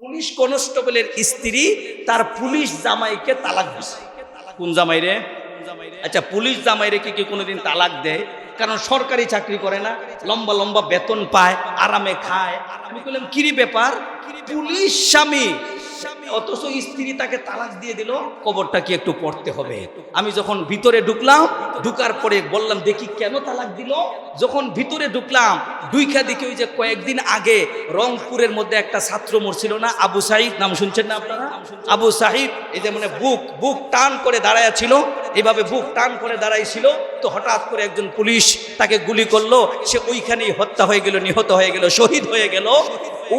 Police কনস্টেবলের স্ত্রী তার পুলিশ জামাইকে তালাক দিছে। কোন জামাই রে? আচ্ছা, পুলিশ জামাইরে কি কোনোদিন তালাক দেয়? কারণ সরকারি চাকরি করে না, লম্বা লম্বা বেতন পায়, আরামে খায়। আমি বললাম কিরি ব্যাপার, পুলিশ স্বামী অথচ স্ত্রী তাকে তালাক দিয়ে দিল, খবরটা কি একটু পড়তে হবে। আমি যখন ভিতরে ঢুকলাম, ঢুকার পরে বললাম দেখি কেন তালাক দিল। যখন ভিতরে ঢুকলাম, দুইখা দেখি ওই যে কয়েকদিন আগে রংপুরের মধ্যে একটা ছাত্র মরছিল না, আবু সাঈদ, নাম শুনছেন না আপনারা? আবু সাঈদ, এই যে মানে বুক টান করে দাঁড়ায় ছিল, এইভাবে বুক টান করে দাঁড়াইছিল, তো হঠাৎ করে একজন পুলিশ তাকে গুলি করলো, সে ওইখানেই হত্যা হয়ে গেল, নিহত হয়ে গেল, শহীদ হয়ে গেল।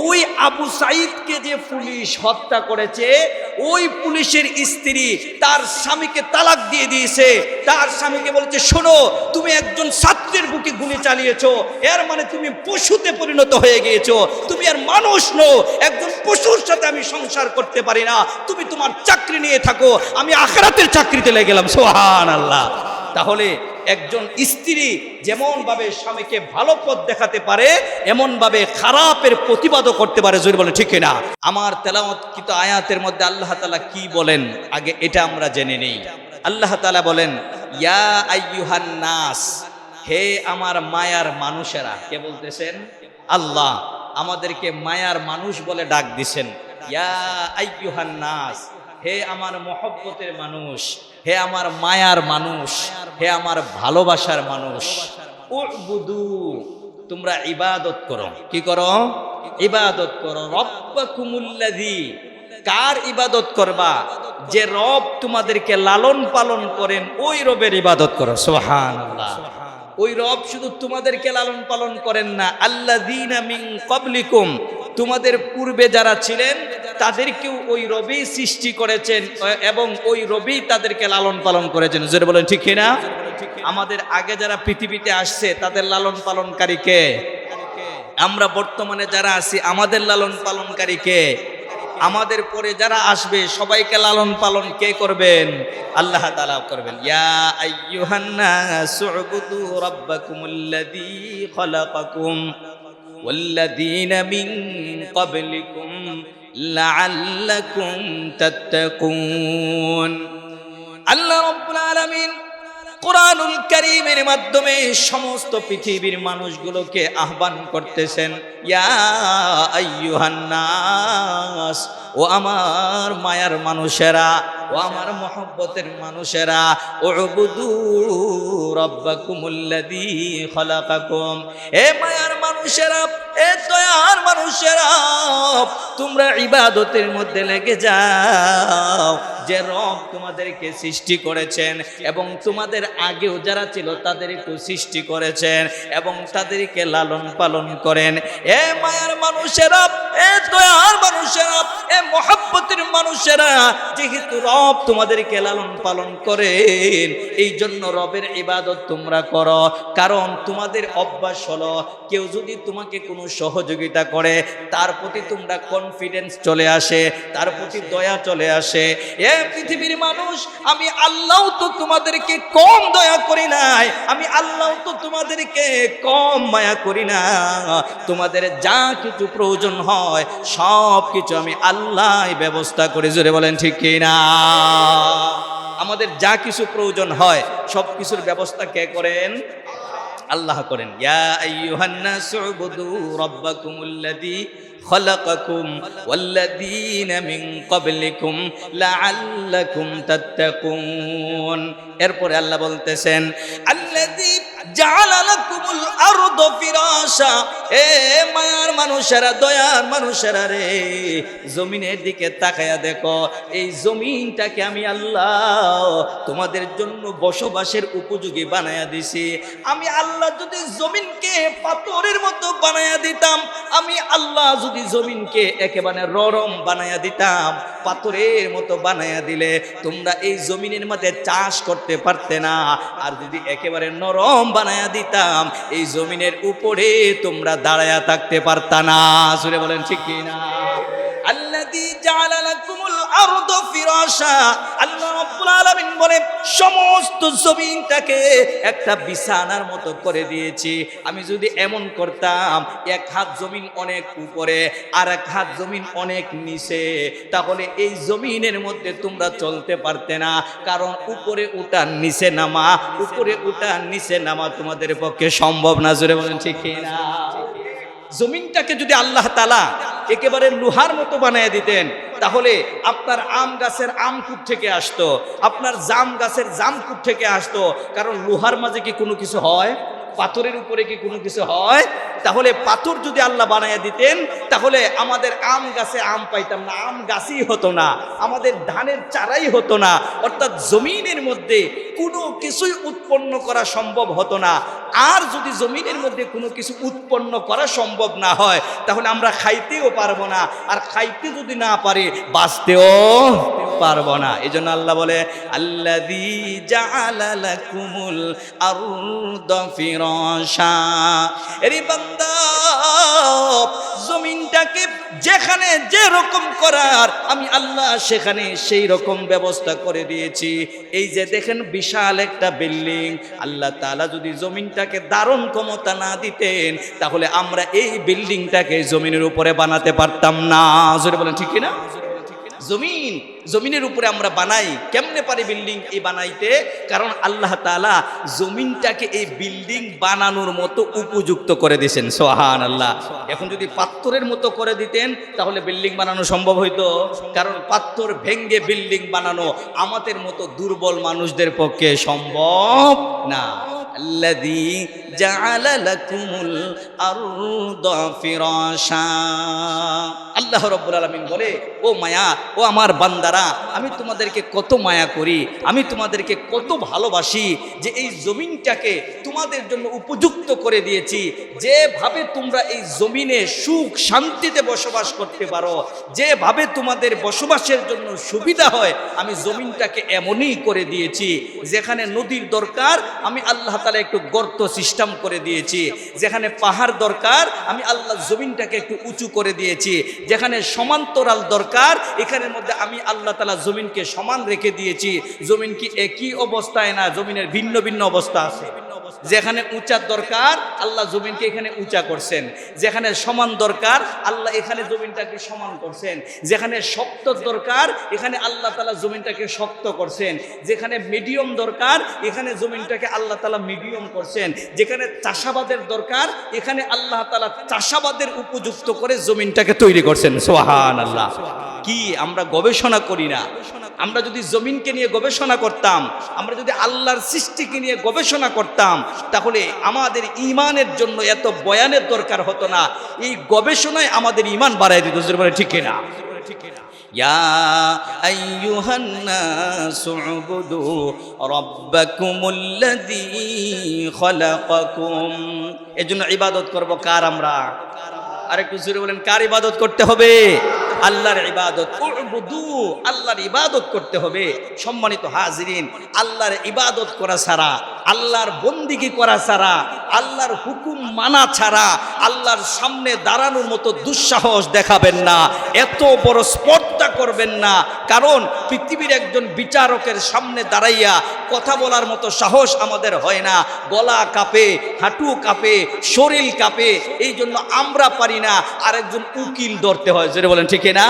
ওই আবু সাঈদকে যে পুলিশ হত্যা করেছে, ওই পুলিশের স্ত্রী তার স্বামীকে তালাক দিয়ে দিয়েছে। তার স্বামীকে বলেছে, শোনো, তুমি একজন ছাত্রের বুকে গুলি চালিয়েছো, এর মানে তুমি পশুতে পরিণত হয়ে গিয়েছো, তুমি আর মানুষ নও, একজন পশুর সাথে আমি সংসার করতে পারি না, তুমি তোমার চাকরি নিয়ে থাকো, আমি আখিরাতের চাকরিতে লেগে গেলাম। সুবহানাল্লাহ। তাহলে একজন স্ত্রী যেমন ভাবে স্বামীকে ভালো পথ দেখাতে পারে, এমন ভাবে খারাপের প্রতিবাদও করতে পারে। জোরে বলে ঠিক না? আমার তেলাওয়াতকৃত আয়াতের মধ্যে আল্লাহ তাআলা কি বলেন আগে এটা আমরা জেনে নেই। আল্লাহ তাআলা বলেন, ইয়া আইয়ুহান নাস, হে আমার মায়ার মানুষেরা। কে বলতেছেন? আল্লাহ আমাদেরকে মায়ার মানুষ বলে ডাক দিছেন। ইয়া আইয়ুহান নাস, হে আমার মহব্বতের মানুষ, হে আমার মায়ার মানুষ, হে আমার ভালোবাসার মানুষ। উবুদু, তোমরা ইবাদত করো। কি করো? ইবাদত করো। রব্বাকুমুল্লাযী, কার ইবাদত করবা? যে রব তোমাদেরকে লালন পালন করেন, ওই রবের ইবাদত করো। সুবহানাল্লাহ। ওই রব শুধু তোমাদেরকে লালন পালন করেন না, আল্লাযীনা মিন ক্বাবলিকুম, তোমাদের পূর্বে যারা ছিলেন তাদেরকেও ওই রবি সৃষ্টি করেছেন এবং ওই রবি তাদেরকে লালন পালন করেছেন। জোরে বলেন ঠিক কিনা? আমাদের আগে যারা পৃথিবীতে আসছে তাদের লালন পালনকারী কে? আমরা বর্তমানে যারা আছি আমাদের লালন পালনকারী কে? আমাদের পরে যারা আসবে সবাইকে লালন পালন কে করবেন? আল্লাহ তাআলা করবেন। ইয়া আইয়ুহান নাস উবুদু রাব্বাকুমুল্লাযী খালাকাকুম ওয়াল্লাযীনা মিন ক্বাবলিকুম লাআল্লাকুম তাত্তাকুন। আল্লাহ রাব্বুল আলামিন কোরআনুল কারীমের মাধ্যমে সমস্ত পৃথিবীর মানুষগুলোকে আহ্বান করতেছেন, ইয়া আইয়ুহান নাস, ও আমার মায়ার মানুষেরা, ও আমার মহব্বতের মানুষেরা, উবুদু রাব্বাকুমুল্লাযী খালাকাকুম, এ মায়ার মানুষেরা, এ দয়ার মানুষেরা, তোমরা ইবাদতের মধ্যে লেগে যাও। যে রব তোমাদেরকে সৃষ্টি করেছেন এবং তোমাদের আগেও যারা ছিল তাদেরকেও সৃষ্টি করেছেন এবং তাদেরকে লালন পালন করেন। এ মায়ার মানুষেরা, এ দয়ার মানুষেরা, এ মহব্বতের মানুষেরা, যেহেতু রব তোমাদেরকে লালন পালন করেন, এই জন্য রবের ইবাদত তোমরা করো। কারণ তোমাদের অভ্যাস হলো, কেউ যদি তোমাকে কোনো সহযোগিতা করে তার প্রতি তোমরা কনফিডেন্স চলে আসে, তার প্রতি দয়া চলে আসে। এ পৃথিবীর মানুষ, আমি আল্লাহ তো তোমাদেরকে কম দয়া করি নাই, আমি আল্লাহ তো তোমাদেরকে কম মায়া করি না। তোমাদের যা কিছু প্রয়োজন হয় সব কিছু আমি আল্লাহ ব্যবস্থা করে। জোরে বলেন ঠিক কি না? আমাদের যা কিছু প্রয়োজন হয় সব কিছুর ব্যবস্থা কে করেন? আল্লাহ করেন। ইয়া আইয়ুহান নাস উবুদু রাব্বাকুমুল্লাযী খালাকাকুম ওয়াল্লাযীনা মিন ক্বাবলিকুম লাআল্লাকুম তাত্তাকুন। এরপরে আল্লাহ বলতেছেন, আল্লাযী জাআলা লাকুমুল আরদা ফিরাশা, এ মায়ার মানুষেরা, দয়ার মানুষেরা রে, জমিনের দিকে তাকায়া দেখো, এই জমিনটাকে আমি আল্লাহ তোমাদের জন্য বসবাসের উপযোগী বানায়া দিছি। আমি আল্লাহ যদি জমিনকে পাথরের মতো বানায়া দিতাম, আমি আল্লাহ যদি জমিনকে একেবারে নরম বানায়া দিতাম, পাথরের মতো বানায়া দিলে তোমরা এই জমিনের মধ্যে চাষ করতে পারতে না। আর যদি একেবারে নরম বানায়া দিতাম, এই জমিনের উপরে তোমরা দাঁড়ায়া থাকতে পারতা না। জোরে বলেন ঠিক কি না? আল্লাযী জাআলা লাকুমুল আরদু ফিরাশা, আল্লাহ রাব্বুল আলামিন বলে সমস্ত জমিনটাকে একটা বিছানার মতো করে দিয়েছি। আমি যদি এমন করতাম এক হাত জমিন অনেক উপরে আর এক হাত জমিন অনেক নিচে, তাহলে এই জমিনের মধ্যে তোমরা চলতে পারতে না, কারণ উপরে উঠা নিচে নামা, উপরে উঠা নিচে নামা তোমাদের পক্ষে সম্ভব না। জোরে বলেন ঠিক না? জমিনটাকে যদি আল্লাহ তাআলা একেবারে লোহার মতো বানিয়ে দিতেন, তাহলে আপনার আম গাছের আম কূপ থেকে আসতো, আপনার জাম গাছের জাম কূপ থেকে আসতো। কারণ লোহার মাঝে কি কোনো কিছু হয়? পাথরের উপরে কি কোনো কিছু হয়? তাহলে পাথর যদি আল্লাহ বানাইয়া দিতেন, তাহলে আমাদের আম গাছে আম পাইতাম না, আম গাছই হতো না, আমাদের ধানের চারাই হতো না। অর্থাৎ জমিনের মধ্যে কোনো কিছুই উৎপন্ন করা সম্ভব হতো না। আর যদি জমিনের মধ্যে কোনো কিছু উৎপন্ন করা সম্ভব না হয়, তাহলে আমরা খাইতেও পারবো না, আর খাইতে যদি না পারি বাঁচতেও পারবো না। এই জন্য আল্লাহ বলে আল্লাযী জাআলা লাকুমুল আরদা ফিরাশা, এরে বান্দা জমিনটাকে যেখানে যে রকম করার আমি আল্লাহ সেখানে সেই রকম ব্যবস্থা করে দিয়েছি। এই যে দেখেন বিশাল একটা বিল্ডিং, আল্লাহ তাআলা যদি জমিনটাকে দারুণ ক্ষমতা না দিতেন, তাহলে আমরা এই বিল্ডিংটাকে জমিনের উপরে বানাতে পারতাম না। জোরে বলেন ঠিক না? জমিনের উপরে আমরা বানাই, কেমনে পারি বিল্ডিং এই বানাইতে? কারণ আল্লাহ তাআলা জমিনটাকে এই বিল্ডিং বানানোর মতো উপযুক্ত করে দিয়েছেন। সুবহানাল্লাহ। এখন যদি পাথরের মতো করে দিতেন, তাহলে বিল্ডিং বানানো সম্ভব হইতো? কারণ পাথর ভেঙ্গে বিল্ডিং বানানো আমাদের মতো দুর্বল মানুষদের পক্ষে সম্ভব না। আল্লাযী জাআলা লাকুমুল আরদা ফিরাশা, আল্লাহ রাব্বুল আলামিন বলে ও মায়া, ও আমার বান্দারা, আমি তোমাদেরকে কত মায়া করি, আমি তোমাদেরকে কত ভালোবাসি, যে এই জমিনটাকে তোমাদের জন্য উপযুক্ত করে দিয়েছি। যেভাবে তোমরা এই জমিনে সুখ শান্তিতে বসবাস করতে পারো, যেভাবে তোমাদের বসবাসের জন্য সুবিধা হয়, আমি জমিনটাকে এমনই করে দিয়েছি। যেখানে নদীর দরকার আমি আল্লাহ তাআলা একটু গর্ত সিস্টেম করে দিয়েছি, যেখানে পাহাড় দরকার আমি আল্লাহ জমিনটাকে একটু উঁচু করে দিয়েছি, যেখানে সমান্তরাল দরকার এখানের মধ্যে আমি আল্লাহ তাআলা জমিনকে সমান রেখে দিয়েছি। জমিন কি একই অবস্থায় না, জমিনের ভিন্ন ভিন্ন অবস্থা আছে। যেখানে উঁচার দরকার আল্লাহ জমিনকে এখানে উঁচা করছেন, যেখানে সমান দরকার আল্লাহ এখানে জমিনটাকে সমান করছেন, যেখানে শক্ত দরকার এখানে আল্লাহ তাআলা জমিনটাকে শক্ত করছেন, যেখানে মিডিয়াম দরকার এখানে জমিনটাকে আল্লাহ তাআলা মিডিয়াম করছেন, যেখানে চাষাবাদের দরকার এখানে আল্লাহ তাআলা চাষাবাদের উপযুক্ত করে জমিনটাকে তৈরি করছেন। সুবহানাল্লাহ। কি আমরা গবেষণা করি না? আমরা যদি জমিনকে নিয়ে গবেষণা করতাম, আমরা যদি আল্লাহর সৃষ্টিকে নিয়ে গবেষণা করতাম, তাহলে আমাদের ঈমানের জন্য এত বয়ানের দরকার হতো না। এই গবেষণায় আমাদের ঈমান বাড়ায় দিত। ঠিক না? ইয়া আইয়ুহান নাসু উবুদু রাব্বাকুমুল্লাযী খালাকাকুম। এজন্য ইবাদত করব কার? আমরা। আরেকটু জোরে বলেন, কার ইবাদত করতে হবে? আল্লাহর ইবাদত। উবুদু, আল্লাহর ইবাদত করতে হবে। সম্মানিত হাজিরিন, আল্লাহর ইবাদত করা ছাড়া, আল্লাহর বন্দিগি করা ছাড়া, আল্লাহর হুকুম মানা ছাড়া আল্লাহর সামনে দাঁড়ানোর মতো দুঃসাহস দেখাবেন না, এত বড় স্পর্ধা করবেন না। কারণ পৃথিবীর একজন বিচারকের সামনে দাঁড়াইয়া কথা বলার মতো সাহস আমাদের হয় না। গলা কাঁপে, হাঁটু কাঁপে, শরীর কাঁপে। এই জন্য আমরা পারি না, আরেকজন উকিল ধরতে হয়। যেটা বলেন ঠিক না?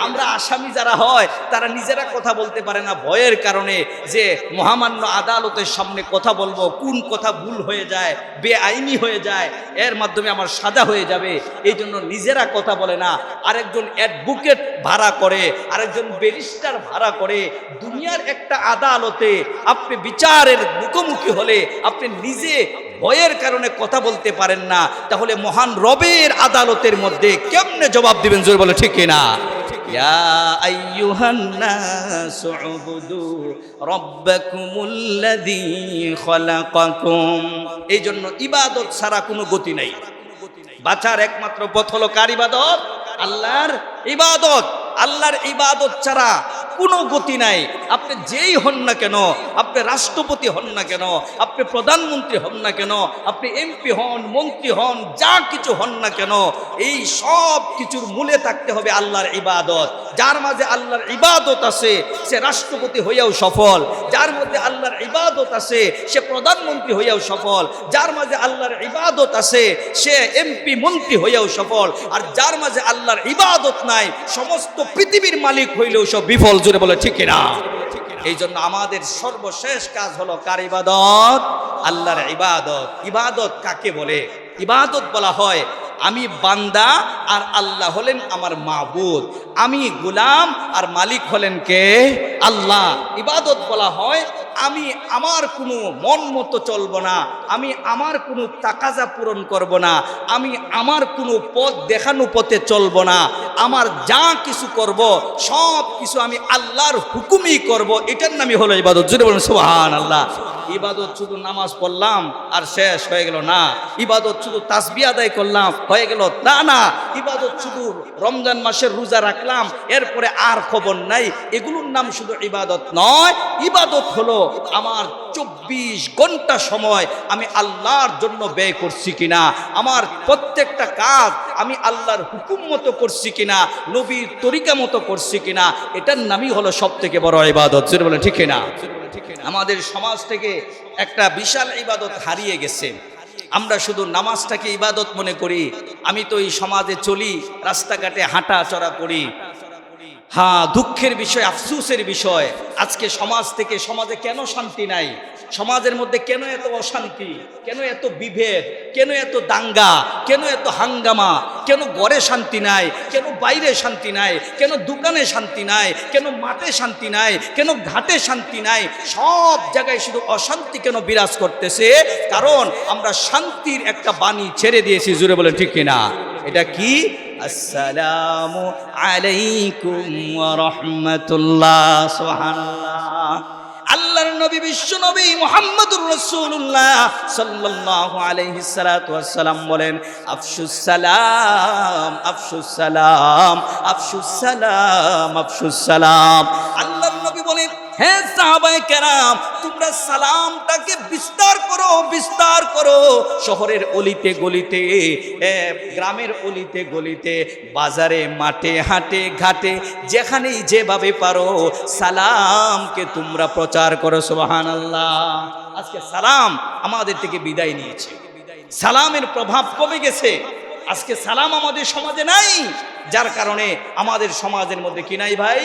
আমরা আসামি যারা হয় তারা নিজেরা কথা বলতে পারে না ভয়ের কারণে, যে মহামান্য আদালতের সামনে কথা বলবো, কোন কথা ভুল হয়ে যায়, বেআইনি হয়ে যায়, এর মাধ্যমে আমার সাজা হয়ে যাবে। এই জন্য নিজেরা কথা বলে না, আরেকজন অ্যাডভোকেট ভাড়া করে, আরেকজন ব্যারিস্টার ভাড়া করে। দুনিয়ার একটা আদালতে আপনি বিচারের মুখোমুখি হলে আপনি নিজে ভয়ের কারণে কথা বলতে পারেন না, তাহলে মহান রবের আদালতের মধ্যে কেমনে জবাব দিবেন? জোরে বলে ঠিক না? ইয়া আইয়ুহান নাসু উবুদু রাব্বাকুমুল্লাযী খালাকাকুম। এই জন্য ইবাদত ছাড়া কোনো গতি নাই। বাঁচার একমাত্র পথ হলো কার ইবাদত? আল্লাহর ইবাদত। আল্লাহর ইবাদত ছাড়া কোনো গতি নাই। আপনি যেই হন না কেন, আপনি রাষ্ট্রপতি হন না কেন, আপনি প্রধানমন্ত্রী হন না কেন, আপনি এমপি হন, মন্ত্রী হন, যা কিছু হন না কেন, এই সব কিছুর মূলে থাকতে হবে আল্লাহর ইবাদত। যার মাঝে আল্লাহর ইবাদত আছে সে রাষ্ট্রপতি হইয়াও সফল, যার মধ্যে আল্লাহর ইবাদত আছে সে প্রধানমন্ত্রী হইয়াও সফল, যার মাঝে আল্লাহর ইবাদত আছে সে এমপি মন্ত্রী হইয়াও সফল, আর যার মাঝে আল্লাহর ইবাদত নাই সমস্ত পৃথিবীর মালিক হইলেও সব বিফল। জুড়ে বলে ঠিক কিনা? এই জন্য আমাদের সর্বশেষ কাজ হলো কার ইবাদত? আল্লাহর ইবাদত। ইবাদত কাকে বলে? ইবাদত বলা হয় আমি বান্দা আর আল্লাহ হলেন আমার মাবুদ, আমি গোলাম আর মালিক হলেন কে? আল্লাহ। ইবাদত বলা হয় আমি আমার কোনো মন মতো চলবো না, আমি আমার কোনো তাকাজা পূরণ করব না, আমি আমার কোনো পথ দেখানো পথে চলবো না, আমার যা কিছু করব সব কিছু আমি আল্লাহর হুকুমই করব, এটার নামই হলো ইবাদত। যদি বলেন সুবহানাল্লাহ। ইবাদত শুধু নামাজ পড়লাম আর শেষ হয়ে গেল না, ইবাদত শুধু তাসবিহ আদায় করলাম হয়ে গেল তা না, ইবাদত শুধু রমজান মাসের রোজা রাখলাম এরপরে আর খবর নাই, এগুলোর নাম শুধু ইবাদত নয়। ইবাদত হলো আমার 24 ঘন্টা সময় আমি আল্লাহর জন্য ব্যয় করছি কিনা, আমার প্রত্যেকটা কাজ আমি আল্লাহর হুকুম মতো করছি কিনা, নবীর তরিকা মতো করছি কিনা, এটার নামই হলো সব থেকে বড় ইবাদত। যেটা বলে ঠিক কিনা? আমাদের সমাজ থেকে একটা বিশাল ইবাদত হারিয়ে গেছে। আমরা শুধু নামাজটাকে ইবাদত মনে করি। আমি তো এই সমাজে চলি, রাস্তাঘাটে হাঁটা চড়া করি। হ্যাঁ, দুঃখের বিষয়, আফসোসের বিষয়, আজকে সমাজ থেকে সমাজে কেন শান্তি নাই? সমাজের মধ্যে কেন এত অশান্তি, কেন এত বিভেদ, কেন এত দাঙ্গা, কেন এত হাঙ্গামা, কেন ঘরে শান্তি নাই, কেন বাইরে শান্তি নাই, কেন দোকানে শান্তি নাই, কেন মাঠে শান্তি নাই, কেন ঘাটে শান্তি নাই, সব জায়গায় শুধু অশান্তি কেন বিরাজ করতেছে? কারণ আমরা শান্তির একটা বাণী ছেড়ে দিয়েছি। জুড়ে বলেন ঠিক কিনা? এটা কি? আসসালামু আলাইকুম ওয়া রাহমাতুল্লাহ। সুবহানাল্লাহ। আল্লাহর নবী বিশ্ব নবী মুহাম্মদুর রাসূলুল্লাহ সাল্লাল্লাহু আলাইহি সাল্লাতু ওয়াস সালাম বলেন, আফশুস সালাম, আফশুস সালাম, আফশুস সালাম, আফশুস সালাম। আল্লাহর নবী বলেন, হে সাহাবায়ে কেরাম, তোমরা সালামটাকে বিস্তার করো, বিস্তার করো। শহরের অলিতে গলিতে, গ্রামের অলিতে গলিতে, বাজারে, মাঠে, হাটে, ঘাটে, যেখানেই যেভাবে পারো সালামকে তোমরা প্রচার করো। সুবহানাল্লাহ। আজকে সালাম আমাদের থেকে বিদায় নিয়েছে, সালামের প্রভাব কমে গেছে। আজকে সালাম আমাদের সমাজে নাই, যার কারণে আমাদের সমাজের মধ্যে কি নাই ভাই?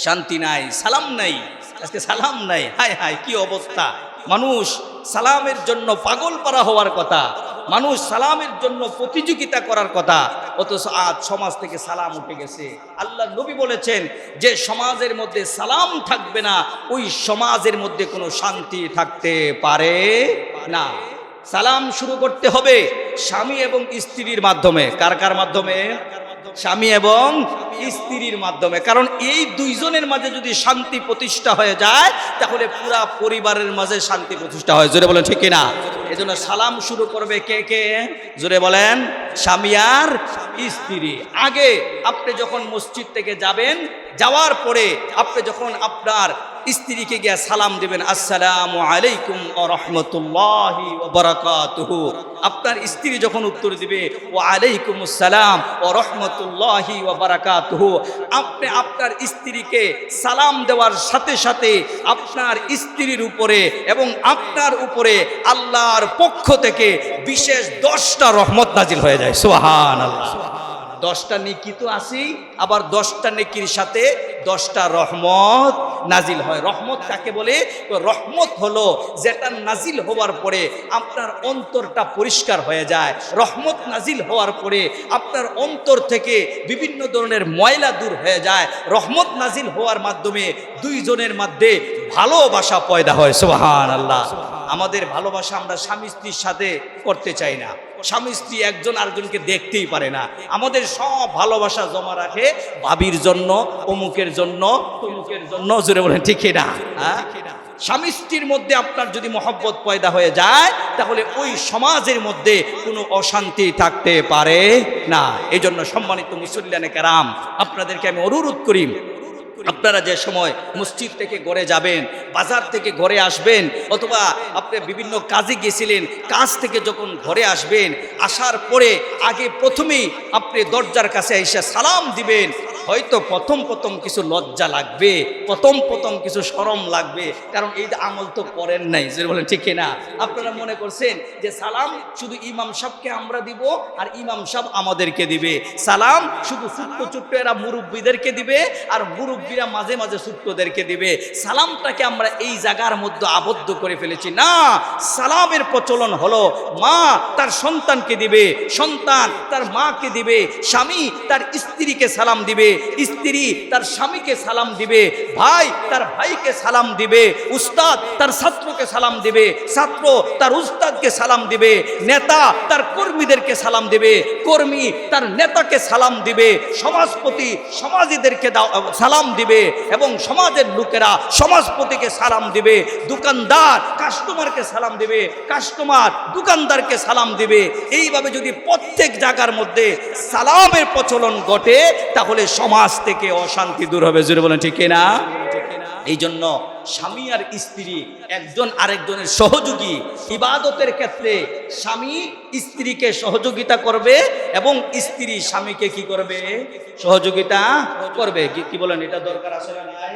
শান্তি নাই, সালাম নাই। আজকে সালাম নাই। হায় হায়, কি অবস্থা! মানুষ সালামের জন্য পাগল পারা হওয়ার কথা, মানুষ সালামের জন্য প্রতিযোগিতা করার কথা, অথচ আজ সমাজ থেকে সালাম উঠে গেছে। আল্লাহ নবী বলেছেন যে সমাজের মধ্যে সালাম থাকবে না, ওই সমাজের মধ্যে কোনো শান্তি থাকতে পারে না। সালাম শুরু করতে হবে স্বামী এবং স্ত্রীর মাধ্যমে। কার কার মাধ্যমে? স্বামী এবং স্ত্রীর মাধ্যমে। কারণ এই দুইজনের মাঝে যদি শান্তি প্রতিষ্ঠা হয়ে যায় তাহলে পুরা পরিবারের মাঝে শান্তি প্রতিষ্ঠা হয়। জোরে বলেন ঠিক কিনা? এজন্য সালাম শুরু করবে কে কে? জোরে বলেন। স্বামী আর স্ত্রী। আগে আপনি যখন মসজিদ থেকে যাবেন, যাওয়ার পরে আপনি যখন আপনার স্ত্রীকে গিয়ে সালাম দিবেন, আসসালামু আলাইকুম ওয়া রাহমাতুল্লাহি ওয়া বারাকাতুহু, আপনার স্ত্রী যখন উত্তর দিবে ওয়া আলাইকুমুস সালাম ওয়া রাহমাতুল্লাহি ওয়া বারাকাতুহু, আপনি আপনার স্ত্রীকে সালাম দেওয়ার সাথে সাথে আপনার স্ত্রীর উপরে এবং আপনার উপরে আল্লাহর পক্ষ থেকে বিশেষ 10টা রহমত নাজিল হয়ে যায়। সুবহানাল্লাহ। 10টা নেকি তো আছেই, আবার 10টা নেকির সাথে 10টা রহমত নাজিল হয়। রহমত কাকে বলে? রহমত হলো যেটা নাজিল হওয়ার পরে আপনার অন্তরটা পরিষ্কার হয়ে যায়। রহমত নাজিল হওয়ার পরে আপনার অন্তর থেকে বিভিন্ন ধরনের ময়লা দূর হয়ে যায়। রহমত নাজিল হওয়ার মাধ্যমে দুইজনের মধ্যে ভালোবাসা পয়দা হয়। সুবহানাল্লাহ। আমাদের ভালোবাসা আমরা স্বামী স্ত্রীর সাথে করতে চাই না, স্বামী স্ত্রী একজন আরেকজনকে দেখতেই পারে না। আমাদের সব ভালোবাসা জমা রাখে ভাবির জন্য, অমুকের জন্য, তমুকের জন্য। জোরে বলেন ঠিক না? স্বামী স্ত্রীর মধ্যে আপনার যদি মহব্বত পয়দা হয়ে যায় তাহলে ওই সমাজের মধ্যে কোনো অশান্তি থাকতে পারে না। এই জন্য সম্মানিত মুসল্লিয়ানে কেরাম, আপনাদেরকে আমি অনুরোধ করি, আপনারা যে সময় মসজিদ থেকে ঘরে যাবেন, বাজার থেকে ঘরে আসবেন, অথবা আপনি বিভিন্ন কাজে গেছিলেন, কাজ থেকে যখন ঘরে আসবেন, আসার পরে আগে প্রথমেই আপনি দরজার কাছে এসে সালাম দিবেন। হয়তো প্রথম প্রথম কিছু লজ্জা লাগবে, প্রথম প্রথম কিছু শরম লাগবে, কারণ এই আমল তো করেন নাই। যে বলেন ঠিক না? আপনারা মনে করছেন যে সালাম শুধু ইমাম সাহেবকে আমরা দিব আর ইমাম সাহেব আমাদেরকে দিবে, সালাম শুধু ছোট্ট ছোট্ট এরা মুরব্বীদেরকে দিবে আর মুরব্বীরা মাঝে মাঝে ছোট্টদেরকে দিবে। সালামটাকে আমরা এই জায়গার মধ্যে আবদ্ধ করে ফেলেছি। না, সালামের প্রচলন হলো মা তার সন্তানকে দিবে, সন্তান তার মাকে দিবে, স্বামী তার স্ত্রীকে সালাম দিবে, স্ত্রী তার স্বামীকে সালাম দিবে, ভাই তার ভাইকে সালাম দিবে, উস্তাদ তার ছাত্রকে সালাম দিবে, ছাত্র তার উস্তাদকে সালাম দিবে, নেতা তার কর্মীদেরকে সালাম দিবে, কর্মী তার নেতাকে সালাম দিবে, সমাজপতি সমাজীদেরকে সালাম দিবে এবং সমাজের লোকেরা সমাজপতিকে সালাম দিবে, দোকানদার কাস্টমারকে সালাম দিবে, কাস্টমার দোকানদারকে সালাম দিবে। এইভাবে যদি প্রত্যেক জায়গার মধ্যে সালামের প্রচলন ঘটে তাহলে সমাজ থেকে অশান্তি দূর হবে। জোরে বলেন ঠিক না? এই জন্য স্বামী আর স্ত্রী একজন আরেকজনের সহযোগী। ইবাদতের ক্ষেত্রে স্বামী স্ত্রীকে সহযোগিতা করবে এবং স্ত্রী স্বামীকে কি করবে? সহযোগিতা করবে। কি বলেন, এটা দরকার আছে না নাই?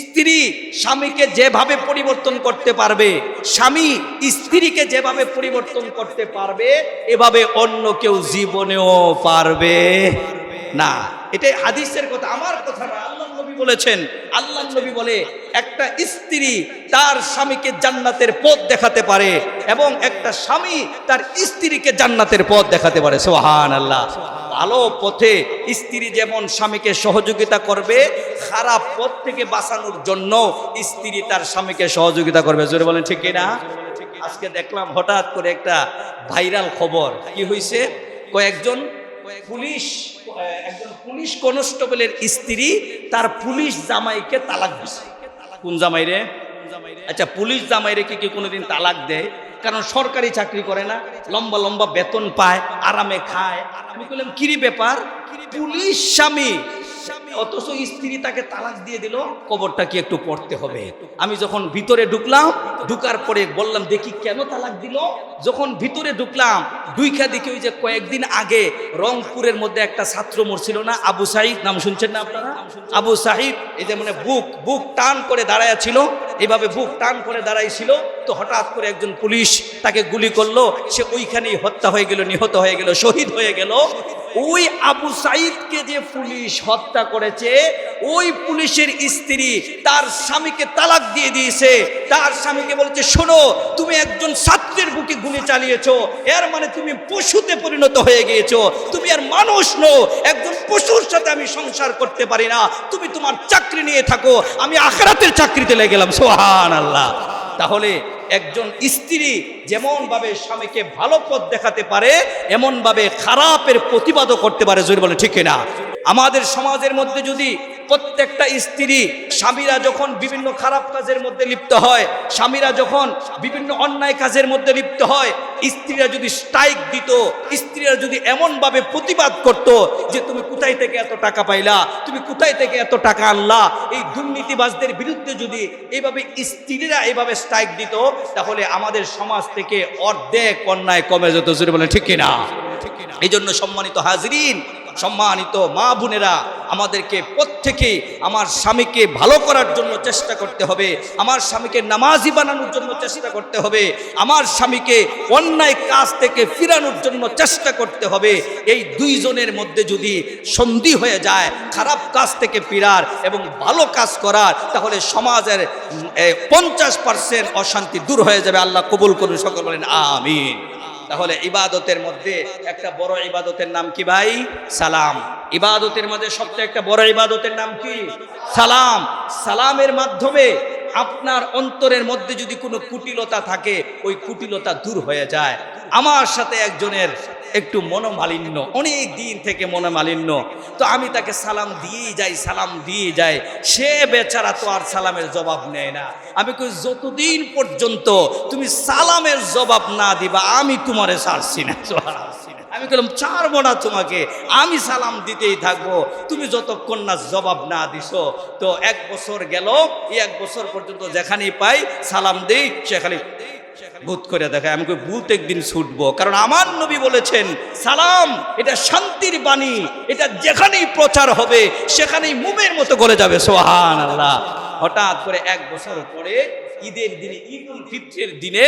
স্ত্রী স্বামীকে যেভাবে পরিবর্তন করতে পারবে, স্বামী স্ত্রীকে যেভাবে পরিবর্তন করতে পারবে, এভাবে অন্য কেউ জীবনেও পারবে না। এটাই হাদিসের কথা, আমার কথা না, আল্লাহ নবী বলেছেন। আল্লাহ নবী বলে একটা স্ত্রী তার স্বামীকে জান্নাতের পথ দেখাতে পারে এবং একটা স্বামী তার স্ত্রীকে জান্নাতের পথ দেখাতে পারে। সুবহানাল্লাহ। ভালো পথে স্ত্রী যেমন স্বামীকে সহযোগিতা করবে, খারাপ পথ থেকে বাঁচানোর জন্য স্ত্রী তার স্বামীকে সহযোগিতা করবে। জোরে বলেন ঠিক না? আজকে দেখলাম হঠাৎ করে একটা ভাইরাল খবর। কি হয়েছে? একজন পুলিশ কনস্টেবলের স্ত্রী তার পুলিশ জামাইকে তালাক দিছে। কোন জামাই রে? আচ্ছা, পুলিশ জামাইরে কি কোনোদিন তালাক দেয়? কারণ সরকারি চাকরি করে না, লম্বা লম্বা বেতন পায়, আরামে খায়। আমি বললাম কিরি ব্যাপার, পুলিশ স্বামী অথচ স্ত্রী তাকে তালাক দিয়ে দিল, খবরটা কি একটু পড়তে হবে। আমি যখন ভিতরে ঢুকলাম, ঢুকার পরে বললাম দেখি কেন তালাক দিল। যখন ভিতরে ঢুকলাম, দুইখা দেখি ওই যে কয়েকদিন আগে রংপুরের মধ্যে একটা ছাত্র মরছিল না, আবু সাঈদ, নাম শুনছেন না আপনারা? আবু সাঈদ, এই যে মানে বুক টান করে দাঁড়ায় ছিল, এইভাবে বুক টান করে দাঁড়াইছিল, তো হঠাৎ করে একজন পুলিশ তাকে গুলি করলো, সে ওইখানেই হত্যা হয়ে গেল, নিহত হয়ে গেল, শহীদ হয়ে গেল। ওই আবু সাঈদকে যে পুলিশ হত্যা করেছে, ওই পুলিশের স্ত্রী তার স্বামীকে তালাক দিয়ে দিয়েছে। তার স্বামীকে বলেছে, শোনো, তুমি একজন ছাত্রের বুকে গুলি চালিয়েছো, এর মানে তুমি পশুতে পরিণত হয়ে গিয়েছো, তুমি আর মানুষ নও, একজন পশুর সাথে আমি সংসার করতে পারি না, তুমি তোমার চাকরি নিয়ে থাকো, আমি আখিরাতের চাকরিতে লেগে গেলাম। সুবহানাল্লাহ। তাহলে একজন স্ত্রী যেমন ভাবে স্বামীকে ভালো পথ দেখাতে পারে, এমন ভাবে খারাপের প্রতিবাদও করতে পারে। জোরে বলে ঠিক না? আমাদের সমাজের মধ্যে যদি প্রত্যেকটা স্ত্রী, স্বামীরা যখন বিভিন্ন খারাপ কাজের মধ্যে লিপ্ত হয়, স্বামীরা যখন বিভিন্ন অন্যায় কাজের মধ্যে লিপ্ত হয়, স্ত্রীরা যদি স্ট্রাইক দিত, স্ত্রীরা যদি এমনভাবে প্রতিবাদ করত যে তুমি কোথায় থেকে এত টাকা পাইলা, তুমি কোথায় থেকে এত টাকা আনলা, এই দুর্নীতিবাজদের বিরুদ্ধে যদি এইভাবে স্ত্রীরা এইভাবে স্ট্রাইক দিত, তাহলে আমাদের সমাজ থেকে অর্ধেক অন্যায় কমে যেত। জোরে বলেন ঠিক কিনা? এই জন্য সম্মানিত হাজরিন, সম্মানিত মা বোনেরা, আমাদেরকে প্রত্যেকেই আমার স্বামীকে ভালো করার জন্য চেষ্টা করতে হবে, আমার স্বামীকে নামাজি বানানোর জন্য চেষ্টা করতে হবে, আমার স্বামীকে অন্যায় কাজ থেকে ফিরানোর জন্য চেষ্টা করতে হবে। এই দুইজনের মধ্যে যদি সন্ধি হয়ে যায় খারাপ কাজ থেকে ফিরার এবং ভালো কাজ করার, তাহলে সমাজের 50% অশান্তি দূর হয়ে যাবে। আল্লাহ কবুল করুন, সকল বলেন আমিন। তাহলে ইবাদতের মধ্যে একটা বড় ইবাদতের নাম কি ভাই? সালাম। ইবাদতের মধ্যে সবচেয়ে একটা বড় ইবাদতের নাম কি? সালাম। সালামের মাধ্যমে আপনার অন্তরের মধ্যে যদি কোনো কুটিলতা থাকে, ওই কুটিলতা দূর হয়ে যায়। আমার সাথে একজনের একটু মনোমালিন্য, অনেক দিন থেকে মনোমালিন্য, তো আমি তাকে সালাম দিয়ে যাই, সে বেচারা তো আর সালামের জবাব নেয় না। আমি কই, যতদিন পর্যন্ত তুমি সালামের জবাব না দিবা আমি তোমারে ছাড়ছি না। আমি বললাম, ছাড়বো না তোমাকে, আমি সালাম দিতেই থাকবো, তুমি যতক্ষণ না জবাব না দিছো। তো 1 বছর গেল, এই 1 বছর পর্যন্ত যেখানেই পাই সালাম দেই, সেখানে ভূত করে দেখায়। আমি কই ভূত একদিন ছুটবো, কারণ আমার নবী বলেছেন সালাম এটা শান্তির বাণী, এটা যেখানেই প্রচার হবে সেখানেই মোমের মতো গলে যাবে। সুবহানাল্লাহ। হঠাৎ করে 1 বছর পরে ঈদের দিনে, ঈদ উল ফিতরের দিনে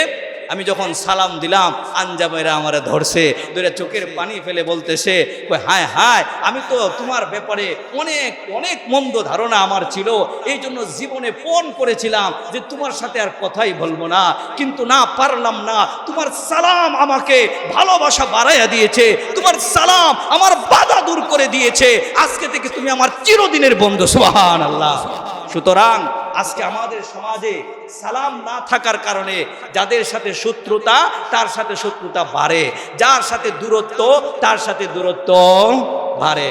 আমি যখন সালাম দিলাম, আঞ্জামেরা আমারে ধরছে, ধরে চোখের পানি ফেলে বলতেছে, হায় হায়, আমি তো তোমার ব্যাপারে অনেক অনেক মন্দ ধারণা আমার ছিল, এই জন্য জীবনে ফোন করেছিলাম যে তোমার সাথে আর কথাই বলবো না, কিন্তু না পারলাম না। তোমার সালাম আমাকে ভালোবাসা বাড়াইয়া দিয়েছে, তোমার সালাম আমার বাধা দূর করে দিয়েছে, আজকে থেকে তুমি আমার চিরদিনের বন্ধু। সুবহানাল্লাহ। সুতরাং আজকে আমাদের সমাজে সালাম না থাকার কারণে যাদের সাথে শত্রুতা তার সাথে শত্রুতা বাড়ে, যার সাথে দূরত্ব তার সাথে দূরত্ব বাড়ে।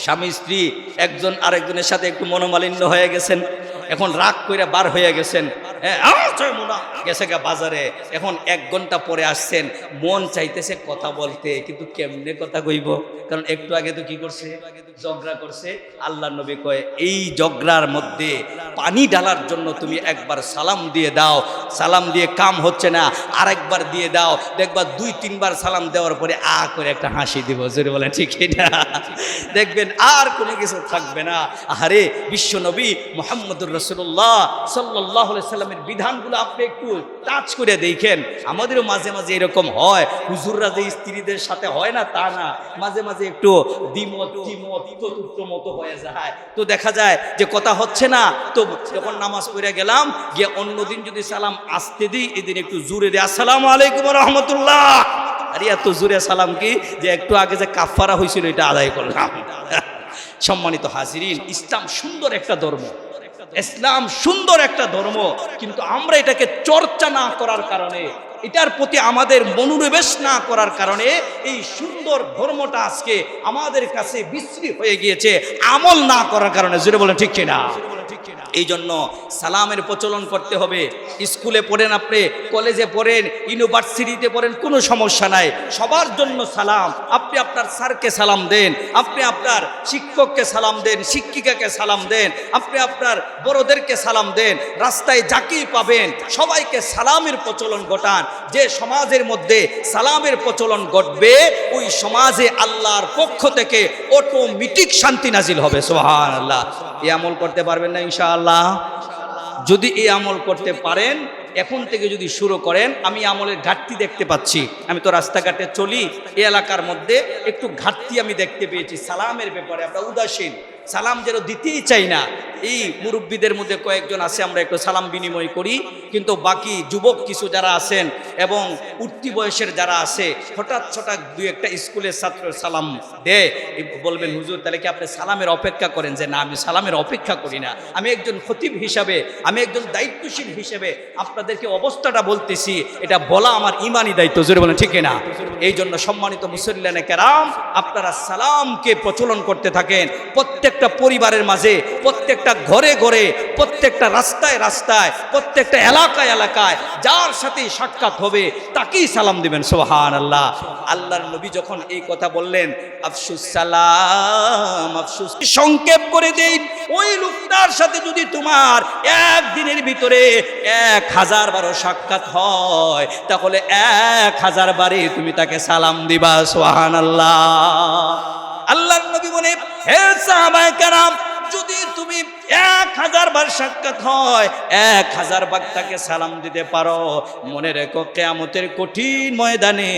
স্বামী স্ত্রী একজন আরেকজনের সাথে একটু মনোমালিন্য হয়ে গেছেন, এখন রাগ করে বার হয়ে গেছেন, গেছে গা বাজারে, এখন 1 ঘন্টা পরে আসছেন, মন চাইতেছে কথা বলতে, কিন্তু কেমনে কথা কইব, কারণ একটু আগে তো কি করছে, ঝগড়া করছে। আল্লাহ নবী কয় এই ঝগড়ার মধ্যে পানি ঢালার জন্য তুমি একবার সালাম দিয়ে দাও, সালাম দিয়ে কাম হচ্ছে না, আরেকবার দিয়ে দাও, দেখবা 2-3 বার সালাম দেওয়ার পরে করে একটা হাসি দিব, জোরে বলেন ঠিক না? দেখবেন আর কোনো কিছু থাকবে না। আরে বিশ্ব নবী মুহাম্মদুর রাসূলুল্লাহ সাল্লাল্লাহু আলাইহি সাল্লামের বিধানগুলো আপনি একটু টাচ করে দেখেন। আমাদেরও মাঝে মাঝে এরকম হয়, হুজুররা যে স্ত্রীদের সাথে হয় না তা না, মাঝে মাঝে একটু দ্বিমত চতুর্থ মতো হয়ে যায়, তো দেখা যায় যে কথা হচ্ছে না, তো যখন নামাজ পড়ে গেলাম গিয়ে অন্যদিন যদি সালাম আসতে দিই, এদিন একটু জোরে দিই, আসসালামু আলাইকুম ওয়া রাহমাতুল্লাহ। আরে এত জোরে সালাম কি যে একটু আগে যে কাফারা হয়েছিল এটা আদায় করলাম। সম্মানিত হাজিরিন, ইসলাম সুন্দর একটা ধর্ম, ইসলাম সুন্দর একটা ধর্ম, কিন্তু আমরা এটাকে চর্চা না করার কারণে, এটার প্রতি আমাদের মনোনিবেশ না করার কারণে এই সুন্দর ধর্মটা আজকে আমাদের কাছে বিশ্রী হয়ে গিয়েছে, আমল না করার কারণে। জোরে বলেন ঠিক কিনা? এই জন্য সালামের প্রচলন করতে হবে। স্কুলে পড়েন আপনি, কলেজে পড়েন, ইউনিভার্সিটিতে পড়েন, কোনো সমস্যা নাই, সবার জন্য সালাম। আপনি আপনার স্যারকে সালাম দেন, আপনি আপনার শিক্ষককে সালাম দেন, শিক্ষিকাকে সালাম দেন, আপনি আপনার বড়দেরকে সালাম দেন, রাস্তায় যাকেই পাবেন সবাইকে সালামের প্রচলন ঘটান। যে সমাজের মধ্যে সালামের প্রচলন ঘটবে ওই সমাজে আল্লাহর পক্ষ থেকে অটোমেটিক শান্তি নাজিল হবে। সুবহানাল্লাহ। এই আমল করতে পারবেন না ইনশাআল্লাহ? যদি এই আমল করতে পারেন, এখন থেকে যদি শুরু করেন, আমি আমলের ঘাটতি দেখতে পাচ্ছি। আমি তো রাস্তাঘাটে চলি, এই এলাকার মধ্যে একটু ঘাটতি আমি দেখতে পেয়েছি সালামের ব্যাপারে। আমরা উদাসীন, সালাম যেন দিতেই চাই না। এই মুরব্বীদের মধ্যে কয়েকজন আছে, আমরা একটু সালাম বিনিময় করি, কিন্তু বাকি যুবক কিছু যারা আছেন এবং উঠতি বয়সের যারা আছে, হঠাৎ 2-1টা স্কুলের ছাত্র সালাম দেয়, বলবেন হুজুর তাহলে কি আপনি সালামের অপেক্ষা করেন? যে না, আমি সালামের অপেক্ষা করি না, আমি একজন খতিব হিসাবে, আমি একজন দায়িত্বশীল হিসেবে আপনাদেরকে অবস্থাটা বলতেছি, এটা বলা আমার ইমানি দায়িত্ব। জোরে বলেন ঠিক না? এই জন্য সম্মানিত মুসল্লিয়ানে কেরাম, আপনারা সালামকে প্রচলন করতে থাকেন, প্রত্যেকটা পরিবারের মাঝে, প্রত্যেকটা ঘরে ঘরে, প্রত্যেকটা রাস্তায় রাস্তায়, প্রত্যেকটা এলাকায় এলাকায় যার সাথে সাক্ষাৎ হবে তাকেই সালাম দিবেন। সুবহানাল্লাহ। আল্লাহর নবী যখন এই কথা বললেন, আফসুস সালাম, আফসুস, সংক্ষেপ করে দেই, ওই লোকটার সাথে যদি তোমার একদিনের ভিতরে 1000 বারও সাক্ষাৎ হয়, তাহলে 1000 বারে তুমি তাকে সালাম দিবা। সুবহানাল্লাহ। আল্লাহর নবী বলে, হে সাহাবায়ে কেরাম, যদি তুমি 1000 বার সাক্ষাৎ হয়, 1000 বার তাকে সালাম দিতে পারো, মনে রেখো কিয়ামতের কঠিন ময়দানে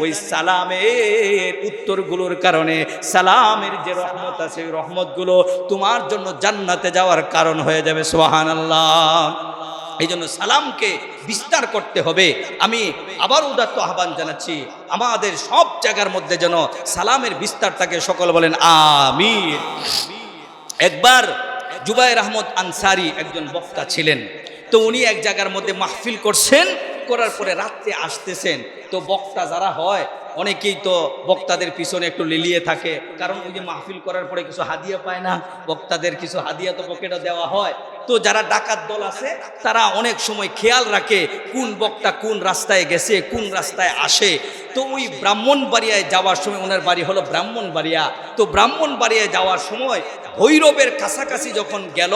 ওই সালামের উত্তরগুলোর কারণে সালামের যে রহমত আছে, ওই রহমতগুলো তোমার জন্য জান্নাতে যাওয়ার কারণ হয়ে যাবে। সুবহানাল্লাহ। এই জন্য সালামকে বিস্তার করতে হবে। আমি আবার উদাত্ত আহ্বান জানাচ্ছি, আমাদের সব জায়গার মধ্যে যেন সালামের বিস্তার থাকে। সকল বলেন আমিন। একবার জুবায়ের আহমদ আনসারী একজন বক্তা ছিলেন, তো উনি এক জায়গার মধ্যে মাহফিল করছেন, করার পরে রাত্রে আসতেছেন, তো বক্তা যারা হয় অনেকেই তো বক্তাদের পিছনে একটু লিলিয়ে থাকে, কারণ ওই যে মাহফিল করার পরে কিছু হাদিয়া পায় না, বক্তাদের কিছু হাদিয়া তো পকেটে দেওয়া হয়। তো যারা ডাকাত দল আছে তারা অনেক সময় খেয়াল রাখে কোন বক্তা কোন রাস্তায় গেছে, কোন রাস্তায় আসে। তো তো ওই ব্রাহ্মণবাড়িয়ায় যাওয়ার সময়, ওনার বাড়ি হলো ব্রাহ্মণবাড়িয়া, তো ব্রাহ্মণবাড়িয়ায় যাওয়ার সময় ভৈরবের কাছাকাছি যখন গেল,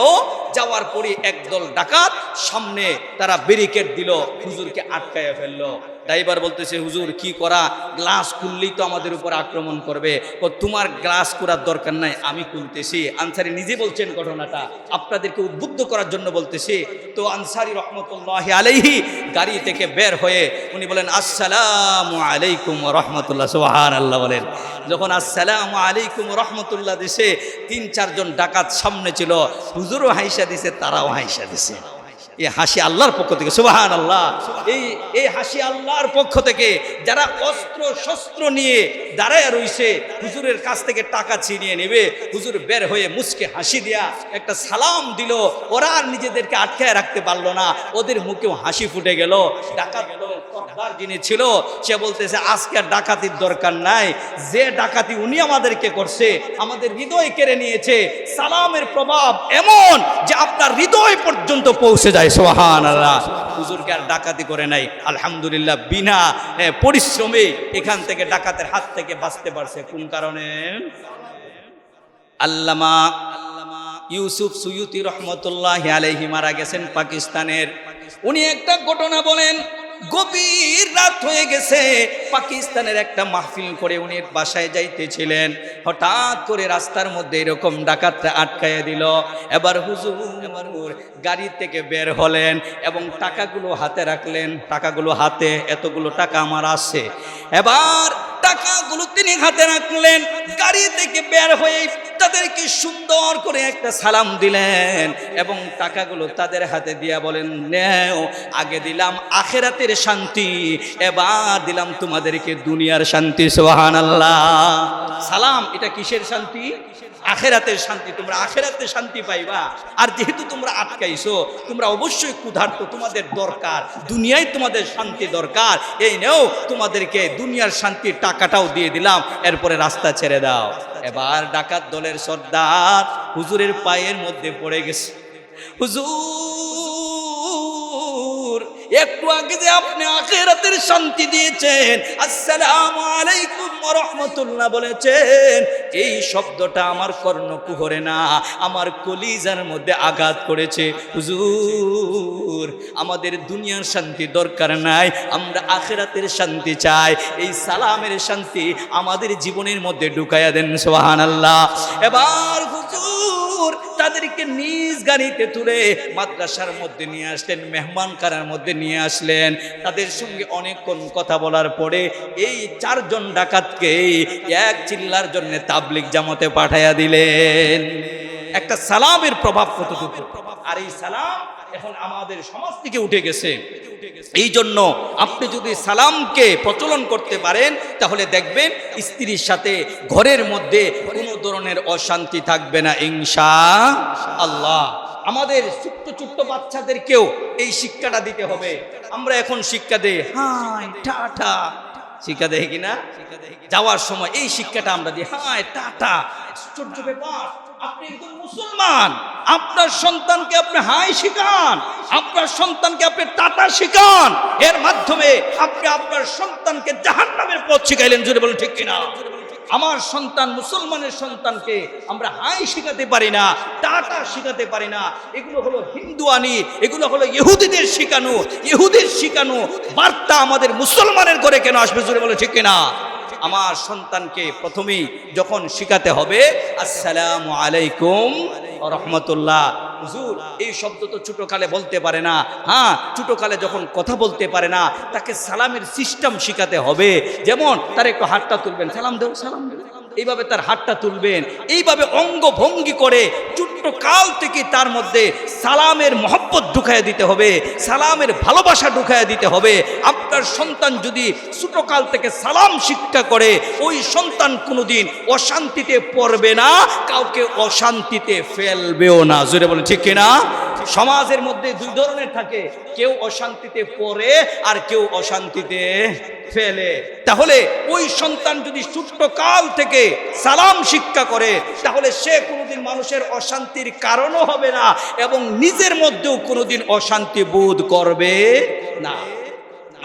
যাওয়ার পরে একদল ডাকাত সামনে তারা ব্যারিকেড দিল, হুজুরকে আটকায়া ফেললো। ড্রাইভার বলতেছে, হুজুর কি করা, গ্লাস খুললেই তো আমাদের উপর আক্রমণ করবে। ও তোমার গ্লাস করার দরকার নাই, আমি খুলতেছি। আনসারি নিজে বলছেন ঘটনাটা, আপনাদেরকে উদ্বুদ্ধ করার জন্য বলতেছি। তো আনসারি রহমতুল্লাহ আলাইহি গাড়ি থেকে বের হয়ে উনি বলেন, আসসালামু আলাইকুম রহমতুল্লাহ, সুবহানাল্লাহ বলেন। যখন আসসালামু আলাইকুম রহমতুল্লাহ দিছে, 3-4 জন ডাকাত সামনে ছিল, হুজুরও হাইসা দিছে, তারাও হাইসা দিছে। এই হাসি আল্লাহর পক্ষ থেকে, সুবহানাল্লাহ। এই হাসি আল্লাহর পক্ষ থেকে। যারা অস্ত্র শস্ত্র নিয়ে দাঁড়ায় রইছে, হুজুরের কাছ থেকে টাকা ছিনিয়ে নেবে, হুজুর বের হয়ে মুচকে হাসি দিয়া একটা সালাম দিল। ওরা আর নিজেদেরকে আটকায় রাখতে পারলো না, ওদের মুখেও হাসি ফুটে গেল। ডাকাত সর্দার যিনি ছিল, সে বলতেছে, আজকে আর ডাকাতির দরকার নাই, যে ডাকাতি উনি আমাদেরকে করছে, আমাদের হৃদয় কেড়ে নিয়েছে। সালামের প্রভাব এমন যে আপনার হৃদয় পর্যন্ত পৌঁছে যায়। সুবহানাল্লাহ। হুজুরকে আর ডাকাতি করে নাই, আলহামদুলিল্লাহ, বিনা পরিশ্রমে এখান থেকে ডাকাতের হাত থেকে বাঁচতে পারছে। কোন কারণে? আল্লামা ইউসুফ সুয়ুতি রহমতুল্লাহ আলাইহি মারা গেছেন পাকিস্তানের। উনি একটা ঘটনা বলেন, গভীর রাত হয়ে গেছে, পাকিস্তানের একটা মাহফিল করে উনি বাসায় যাইতেছিলেন, হঠাৎ করে রাস্তার মধ্যে এরকম ডাকাতরা আটকাইয়া দিল। এবার হুজুর গাড়ি থেকে বের হলেন এবং টাকাগুলো হাতে রাখলেন। টাকাগুলো হাতে, এতগুলো টাকা আমার আছে। এবার টাকাগুলো তিনি হাতে রাখলেন, গাড়ি থেকে বের হয়ে তাদেরকে সুন্দর করে একটা সালাম দিলেন এবং টাকাগুলো তাদের হাতে দিয়া বলেন, নেও, আগে দিলাম আখিরাতের শান্তি, এবার দিলাম তোমাদেরকে দুনিয়ার শান্তি। সুবহানাল্লাহ। সালাম, এটা কিসের শান্তি? আখিরাতের শান্তি। তোমরা আখিরাতে শান্তি পাইবা। আর যেহেতু তোমরা আটকাইছো, তোমরা অবশ্যই ক্ষুধার্ত, তোমাদের দরকার, দুনিয়ায় তোমাদের শান্তি দরকার, এই নেও, তোমাদেরকে দুনিয়ার শান্তির টাকাটাও দিয়ে দিলাম, এরপরে রাস্তা ছেড়ে দাও। এবার ডাকাত দলের সর্দার হুজুরের পায়ের মধ্যে পড়ে গেছে। হুজুর, একটু আগে যে আপনি আখিরাতের শান্তি দিয়েছেন, আসসালামু আলাইকুম ওয়া রাহমাতুল্লাহ বলেছেন, এই শব্দটা আমার কর্ণকুহরে না, আমার কলিজার মধ্যে আঘাত করেছে। হুজুর, আমাদের দুনিয়ার শান্তি দরকার নাই, আমরা আখিরাতের শান্তি চাই। এই সালামের শান্তি আমাদের জীবনের মধ্যে ঢুকাইয়া দেন। সুবহানাল্লাহ। এবার হুজুর তাদেরকে নিজ গাড়িতে তুলে মাদ্রাসার মধ্যে নিয়ে আসলেন, মেহমানখানার মধ্যে নিয়ে আসলেন। তাদের সঙ্গে অনেকক্ষণ কথা বলার পরে এই 4 জন ডাকাতকে এক চিল্লার জন্য তাবলিগ জামাতে পাঠাইয়া দিলেন। একটা সালামের প্রভাব কতটুকু! আর এই সালাম এখন আমাদের সমাজ থেকে উঠে গেছে। এই জন্য আপনি যদি সালামকে প্রচলন করতে পারেন, তাহলে দেখবেন স্ত্রীর সাথে ঘরের মধ্যে কোনো ধরনের অশান্তি থাকবে না, ইনশাআল্লাহ। আমাদের ছোট্ট ছোট্ট বাচ্চাদেরকেও এই শিক্ষাটা দিতে হবে। আমরা এখন শিক্ষা দেই হাই টাটা, শিক্ষা দেয় কিনা? যাওয়ার সময় এই শিক্ষাটা আমরা দিই, হাই টাটা। আশ্চর্য ব্যাপার, আপনি একজন মুসলমান, আপনার সন্তানকে আপনি হাই শিখান, আপনার সন্তানকে আপনি টাটা শিখান, এর মাধ্যমে আপনি আপনার সন্তানকে জাহান্নামের পথ শিখাইলেন। জোরে বলেন ঠিক কিনা? আমার সন্তান, মুসলমানের সন্তানকে আমরা হাই শিখাতে পারি না, টাটা শিখাতে পারি না। এগুলো হলো হিন্দুয়ানি, এগুলো হলো ইহুদিদের শিখানো, ইহুদির শিখানো বার্তা আমাদের মুসলমানের ঘরে কেন আসবে? জোরে বলে ঠিক কিনা? আমার সন্তানকে প্রথমেই যখন শিখাতে হবে, আসসালামু আলাইকুম ওয়া রাহমাতুল্লাহ। হুজুর, এই শব্দ তো ছোটকালে বলতে পারে না। হ্যাঁ, ছোটকালে যখন কথা বলতে পারে না, তাকে সালামের সিস্টেম শিখাতে হবে। যেমন তার একটু হাতটা তুলবেন, সালাম দেন, সালাম দেন, এইভাবে তার হাতটা তুলবেন। এইভাবে অঙ্গ ভঙ্গি করে ছোট্ট কাল থেকে তার মধ্যে সালামের মহব্বত ঢুকাইয়া দিতে হবে, সালামের ভালোবাসা ঢুকাইয়া দিতে হবে। আপনার সন্তান যদি ছোটকাল থেকে সালাম শিক্ষা করে, ওই সন্তান কোনোদিন অশান্তিতে পড়বে না, কাউকে অশান্তিতে ফেলবেও না। জোরে বলেন ঠিক কিনা? সমাজের মধ্যে 2 ধরনের থাকে, কেউ অশান্তিতে পড়ে আর কেউ অশান্তিতে ফেলে। তাহলে ওই সন্তান যদি ছোট্ট কাল থেকে সালাম শিক্ষা করে, তাহলে সে কোনোদিন মানুষের অশান্তির কারণও হবে না এবং নিজের মধ্যেও কোনোদিন অশান্তি বোধ করবে না।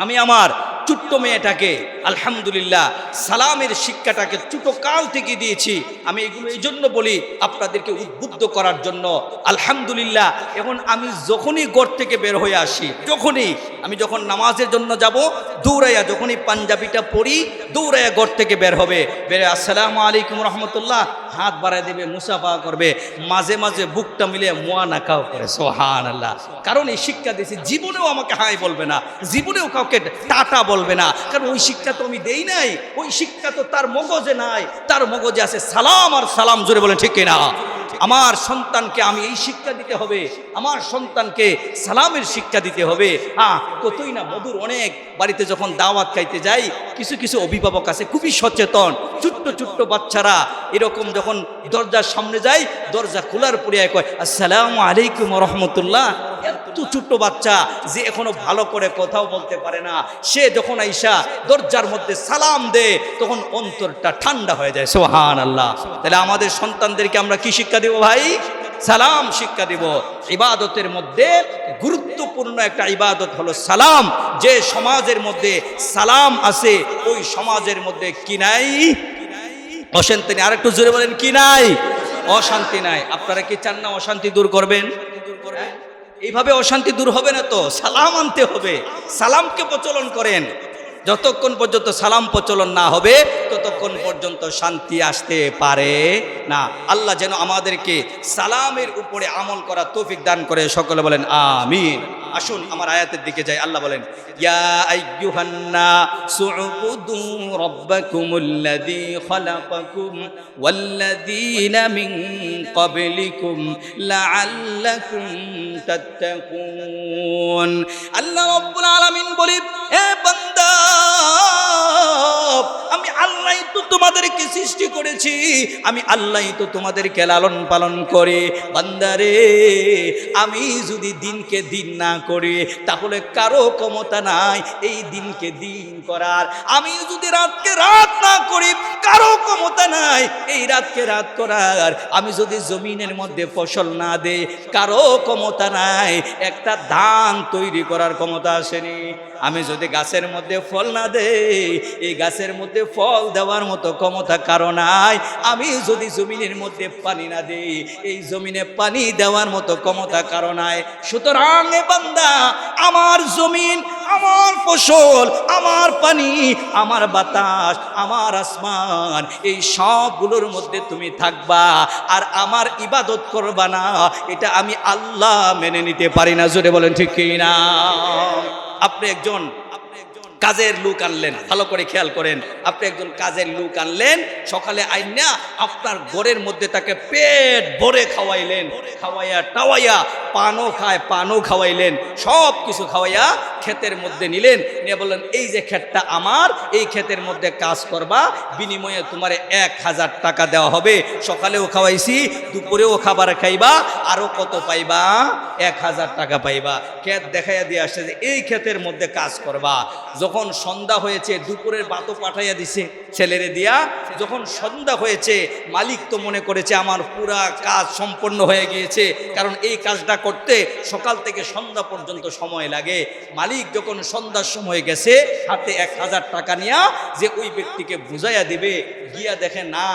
আমি আমার ছোট্ট মেয়েটাকে আলহামদুলিল্লাহ সালামের শিক্ষাটাকে ছোটকাল থেকে দিয়েছি। আমি এগুলো এই জন্য বলি আপনাদেরকে উদ্বুদ্ধ করার জন্য। আলহামদুলিল্লাহ এখন আমি যখনই ঘর থেকে বের হয়ে আসি, যখন নামাজের জন্য যাব, দৌড়াইয়া যখনই পাঞ্জাবিটা পরি, দৌড়াইয়া ঘর থেকে বের হবে, বের আসসালামু আলাইকুম রহমতুল্লাহ, হাত বাড়ায় দেবে, মুসাফা করবে, মাঝে মাঝে বুকটা মিলিয়ে মুয়ানাকাও করে, সুবহানাল্লাহ। কারণ এই শিক্ষা দিয়েছি, জীবনেও আমাকে হাই বলবে না, জীবনেও কাউকে টাটা বলবে না, কারণ ওই শিক্ষা তো আমি দেই নাই, ওই শিক্ষা তো তার মগজে নাই, তার মগজে আছে সালাম আর সালাম। জোরে বলেন ঠিক কিনা? আমার সন্তানকে আমি এই শিক্ষা দিতে হবে, আমার সন্তানকে সালামের শিক্ষা দিতে হবে। কতই না মধুর অনেক বাড়িতে যখন দাওয়াত খাইতে যাই, কিছু কিছু অভিভাবক আছে খুবই সচেতন, ছোট্ট ছোট্ট বাচ্চারা এরকম যখন দরজার সামনে যায়, দরজা খোলার পরে কয় আসসালামু আলাইকুম রহমতুল্লাহ। এত ছোট্ট বাচ্চা যে এখনো ভালো করে কথাও বলতে পারে না, সে যখন আইসা দরজার মধ্যে সালাম দেয় তখন অন্তরটা ঠান্ডা হয়ে যায়, সুবহানাল্লাহ। তাহলে আমাদের সন্তানদেরকে আমরা কি শিক্ষা দেব ভাই? সালাম শিক্ষা দেব। ইবাদতের মধ্যে গুরুত্বপূর্ণ একটা ইবাদত হলো সালাম। যে সমাজের মধ্যে সালাম আছে ওই সমাজের মধ্যে কি নাই? অশান্তি নেই। আরেকটু জোরে বলেন, কি নাই? অশান্তি নাই। আপনারা কি চান না অশান্তি দূর করবেন? এইভাবে অশান্তি দূর হবে না তো, সালাম আনতে হবে, সালামকে প্রচলন করেন। যতক্ষণ পর্যন্ত সালাম প্রচলন না হবে ততক্ষণ পর্যন্ত শান্তি আসতে পারে না। আল্লাহ যেন আমাদেরকে সালামের উপরে আমল করা তৌফিক দান করে, সকলে বলেন আমিন। আসুন আমার আয়াতের দিকে যাই। আল্লাহ বলেন, ইয়া আইয়ুহান নাসু উবুদু রাব্বাকুমুল্লাযী খালাকাকুম ওয়াল্লাযীনা মিন ক্বাবলিকুম লাআল্লাকুম তাত্তাকুন। আল্লাহ রাব্বুল আলামিন বলেন, হে বান্দা, আমি আল্লাহই তো তোমাদেরকে সৃষ্টি করেছি, আমি আল্লাহই তো তোমাদেরকে লালন পালন করে। বান্দারে, আমি যদি দিনকে দিন না করি তাহলে কারো ক্ষমতা নাই এই দিনকে দিন করার। আমি যদি রাতকে রাত না করি কারো ক্ষমতা নাই এই রাতকে রাত করার। আমি যদি জমিনের মধ্যে ফসল না দেই কারো ক্ষমতা নাই একটা ধান তৈরি করার ক্ষমতা আসেনি। আমি যদি গাছের মধ্যে ফল না দেই এই গাছের মধ্যে ফল দেওয়ার মতো ক্ষমতা কারো নাই। আমি যদি জমিনের মধ্যে পানি না দেই এই জমিনে পানি দেওয়ার মতো ক্ষমতা কারো নাই। সুতরাং এ বান্দা, আমার জমিন, আমার ফসল, আমার পানি, আমার বাতাস, আমার আসমান, এই সবগুলোর মধ্যে তুমি থাকবা আর আমার ইবাদত করবা না, এটা আমি আল্লাহ মেনে নিতে পারি না। জোরে বলেন ঠিক কি না? আপনি একজন কাজের লোক আনলেন, ভালো করে খেয়াল করেন, আপনি একজন কাজের লোক আনলেন, সকালে আইনা আপনার ঘরের মধ্যে তাকে পেট ভরে খাওয়াইলেন, খাওয়াইয়া টাওয়াইয়া পানও খায়, পানও খাওয়াইলেন, সব কিছু খাওয়াইয়া ক্ষেতের মধ্যে নিলেন, নিয়ে বললেন এই যে ক্ষেতটা আমার, এই ক্ষেতের মধ্যে কাজ করবা, বিনিময়ে তোমার 1000 টাকা দেওয়া হবে। সকালেও খাওয়াইছি, দুপুরেও খাবার খাইবা, আরো কত পাইবা? 1000 টাকা পাইবা। ক্ষেত দেখাইয়া দিয়ে আসছে যে এই ক্ষেতের মধ্যে কাজ করবা। যখন সন্ধ্যা হয়েছে, দুপুরের ভাতও পাঠাইয়া দিছে ছেলেরে দিয়া। যখন সন্ধ্যা হয়েছে, মালিক তো মনে করেছে আমার পুরা কাজ সম্পন্ন হয়ে গিয়েছে, কারণ এই কাজটা করতে সকাল থেকে সন্ধ্যা পর্যন্ত সময় লাগে। মালিক যখন সন্ধ্যার সময় গেছে, হাতে 1000 টাকা নিয়া যে ওই ব্যক্তিকে বুঝাইয়া দিবে, গিয়া দেখে না,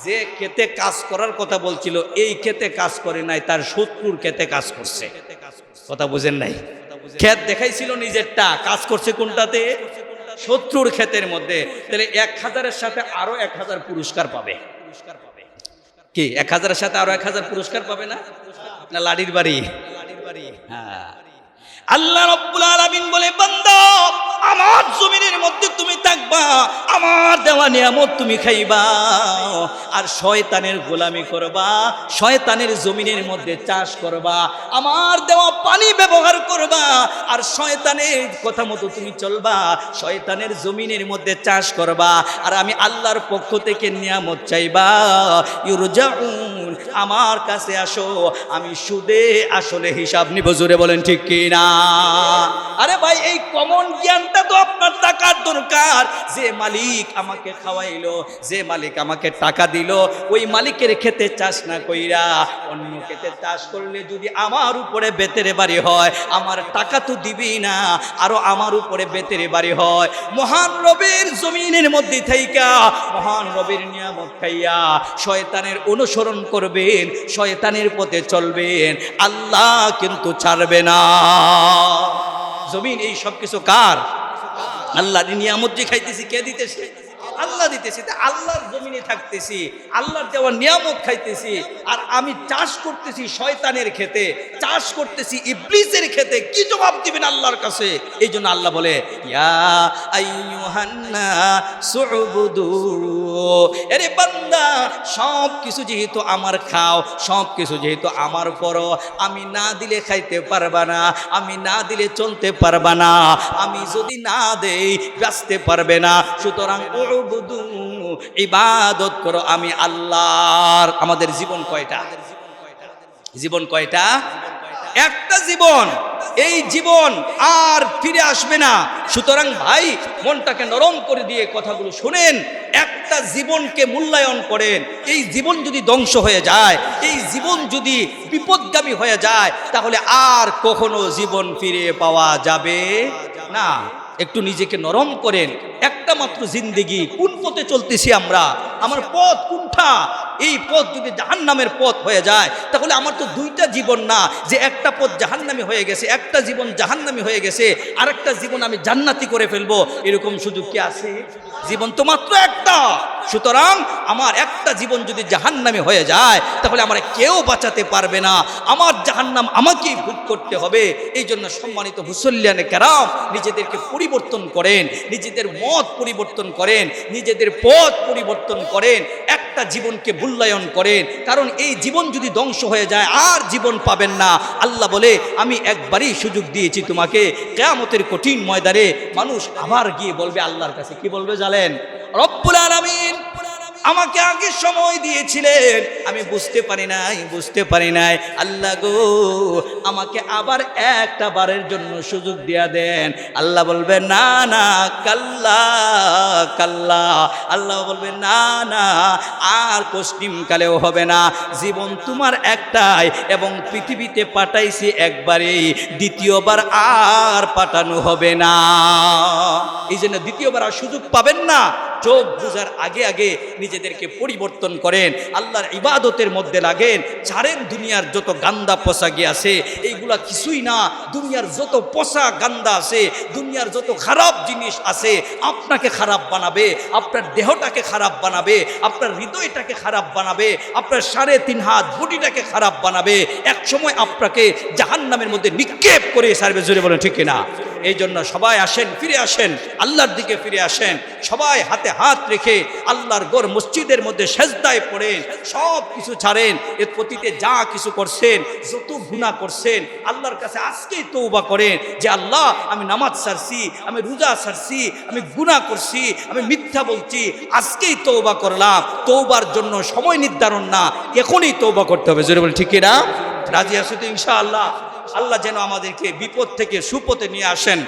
যে ক্ষেতে কাজ করার কথা বলছিল এই ক্ষেতে কাজ করে নাই, তার শত্রুর ক্ষেতে কাজ করছে। কথা বুঝেন নাই? ক্ষেত দেখাইছিল নিজেরটা, কাজ করছে কোনটাতে? শত্রুর ক্ষেতের মধ্যে। তাহলে 1000-এর সাথে আরো 1000 পুরস্কার পাবে। কি 1000-এর সাথে আরো 1000 পুরস্কার পাবে না? না লাঠির বাড়ি? হ্যাঁ। আল্লাহ রাব্বুল আলামিন বলে, বান্দা, আমার জমিনের মধ্যে তুমি থাকবা, আমার দেওয়া নিয়ামত তুমি খাইবা, আর শয়তানের গোলামি করবা, শয়তানের জমিনের মধ্যে চাষ করবা, আমার দেওয়া পানি ব্যবহার করবা, আর শয়তানের কথা মতো তুমি চলবা, শয়তানের জমিনের মধ্যে চাষ করবা, আর আমি আল্লাহর পক্ষ থেকে নিয়ামত চাইবা। ইউরজাউন, আমার কাছে আসো, আমি সুদে আসলে হিসাব নিব। জোরে বলেন ঠিক কি না? আরে ভাই, এই কমন জ্ঞানটা তো আপনার টাকার দরকার। যে মালিক আমাকে খাওয়াইলো, যে মালিক আমাকে টাকা দিল, ওই মালিকের খেতে চাষ না কইরা অন্য খেতে চাষ করলে যদি আমার উপরে বেতের বাড়ি হয়, আমার টাকা তো দিবি না, আরো আমার উপরে বেতের বাড়ি হয়। মহান রবের জমিনের মধ্যে থাইকা মহান রবের নিয়ামত খাইয়া শয়তানের অনুসরণ করবেন, শয়তানের পথে চলবেন, আল্লাহ কিন্তু ছাড়বে না। জমিন এই সব কিছু কার? আল্লাহর নিয়ামত যে খাইতেছি কে দিতেছে? আল্লাহ দিতেছি। আল্লাহর জমিনে থাকতেছি, আল্লাহর দেওয়া নিয়ামত খাইতেছি, আর আমি চাষ করতেছি শয়তানের খেতে, চাষ করতেছি ইবলিসের খেতে। কি জবাব দিবেন আল্লাহর কাছে? এই জন্য আল্লাহ বলে, ইয়া আইয়ুহান নাসু উবুদু, আরে বান্দা, সব কিছু যেহেতু আমার খাও, সব কিছু যেহেতু আমার করো, আমি না দিলে খাইতে পারবা না, আমি না দিলে চলতে পারবা না, আমি যদি না দেই বাঁচতে পারবে না। সুতরাং উবুদু, ইবাদত করো আমি আল্লাহর। আমাদের জীবন কয়টা? জীবন কয়টা? একটা জীবন। এই জীবন আর ফিরে আসবে না। সুতরাং ভাই, মনটাকে নরম করে দিয়ে কথাগুলো শুনেন, একটা জীবনকে মূল্যায়ন করেন। এই জীবন যদি ধ্বংস হয়ে যায়, এই জীবন যদি বিপদগামী হয়ে যায়, তাহলে আর কখনো জীবন ফিরে পাওয়া যাবে না। একটু নিজেকে নরম করেন। একটা মাত্র জিন্দেগি, কোন পথে চলতেছি আমরা? আমার পথ কোনটা? এই পথ যদি জাহান্নামের পথ হয়ে যায়, তাহলে আমার তো দুইটা জীবন না, যে একটা পথ জাহান্নামী হয়ে গেছে, একটা জীবন জাহান্নামী হয়ে গেছে, আরেকটা জীবন আমি জান্নাতি করে ফেলবো, এরকম সুযোগ কি আছে? জীবন তো মাত্র একটা। সুতরাং আমার একটা জীবন যদি জাহান্নামী হয়ে যায়, তাহলে আমার কেউ বাঁচাতে পারবে না, আমার জাহান্নাম আমাকেই ভোগ করতে হবে। এই জন্য সম্মানিত মুসল্লিয়ানে কেরাম, নিজেদেরকে পরিবর্তন করেন, নিজেদের মত পরিবর্তন করেন, নিজেদের পথ পরিবর্তন করেন, একটা জীবনকে মূল্যায়ন করেন। কারণ এই জীবন যদি ধ্বংস হয়ে যায়, আর জীবন পাবেন না। আল্লাহ বলে, আমি একবারই সুযোগ দিয়েছি তোমাকে। কিয়ামতের কঠিন ময়দানে মানুষ আবার গিয়ে বলবে আল্লাহর কাছে, কি বলবে জানেন? রব্বুল আলামিন আমাকে আগে সময় দিয়েছিলেন, আমি বুঝতে পারি নাই। আল্লাহ গো, আমাকে আবার একটা বারের জন্য সুযোগ দিয়া দেন। আল্লাহ বলবে, না না, কাল্লা কাল্লা। আল্লাহ বলবে, না না, আর কষ্টিম কালেও হবে না। জীবন তোমার একটাই, এবং পৃথিবীতে পাঠাইছি একবারেই, দ্বিতীয়বার আর পাঠানো হবে না। এই জন্য দ্বিতীয়বার আর সুযোগ পাবেন না। চোখ বুঝার আগে আগে নিজেদেরকে পরিবর্তন করেন, আল্লাহর ইবাদতের মধ্যে লাগেন, ছাড়েন দুনিয়ার যত গান্দা পোশাকি আছে, এইগুলা কিছুই না। দুনিয়ার যত পোশাক গান্দা আছে, দুনিয়ার যত খারাপ জিনিস আছে, আপনাকে খারাপ বানাবে, আপনার দেহটাকে খারাপ বানাবে, আপনার হৃদয়টাকে খারাপ বানাবে, আপনার 3.5 হাত বডিটাকে খারাপ বানাবে। এক সময় আপনাকে জাহান্নামের মধ্যে নিক্ষেপ করে সারবে। জোরে বলেন ঠিক কিনা? এই জন্য সবাই আসেন, ফিরে আসেন, আল্লাহর দিকে ফিরে আসেন। সবাই হাতে হাত রেখে আল্লাহর ঘর মসজিদের মধ্যে সেজদায় পড়েন, সব কিছু ছাড়েন। এর প্রতিতে যা কিছু করছেন, যত গুনাহ করছেন, আল্লাহর কাছে আজকেই তওবা করেন যে আল্লাহ, আমি নামাজ ছাড়ছি, আমি রোজা ছাড়ছি, আমি গুনাহ করছি, আমি মিথ্যা বলছি, আজকেই তওবা করলাম। তওবার জন্য সময় নির্ধারণ না, এখনই তওবা করতে হবে। জোরে বলেন ঠিক কিনা? রাজি আছো তো ইনশাআল্লাহ? আল্লাহ যেন আমাদেরকে বিপদ থেকে সুপথে নিয়ে আসেন।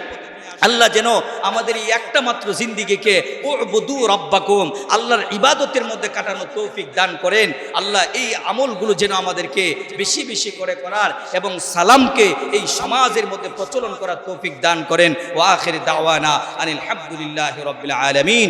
আল্লাহ যেন আমাদের এই একটা মাত্র জিন্দিগিকে উবুদু রাব্বাকুম, আল্লাহর ইবাদতের মধ্যে কাটানোর তৌফিক দান করেন। আল্লাহ এই আমলগুলো যেন আমাদেরকে বেশি বেশি করে করার এবং সালামকে এই সমাজের মধ্যে প্রচলন করার তৌফিক দান করেন। ওয়া আখির দাওয়ানা আনিল হামদুলিল্লাহি রাব্বিল আলামিন।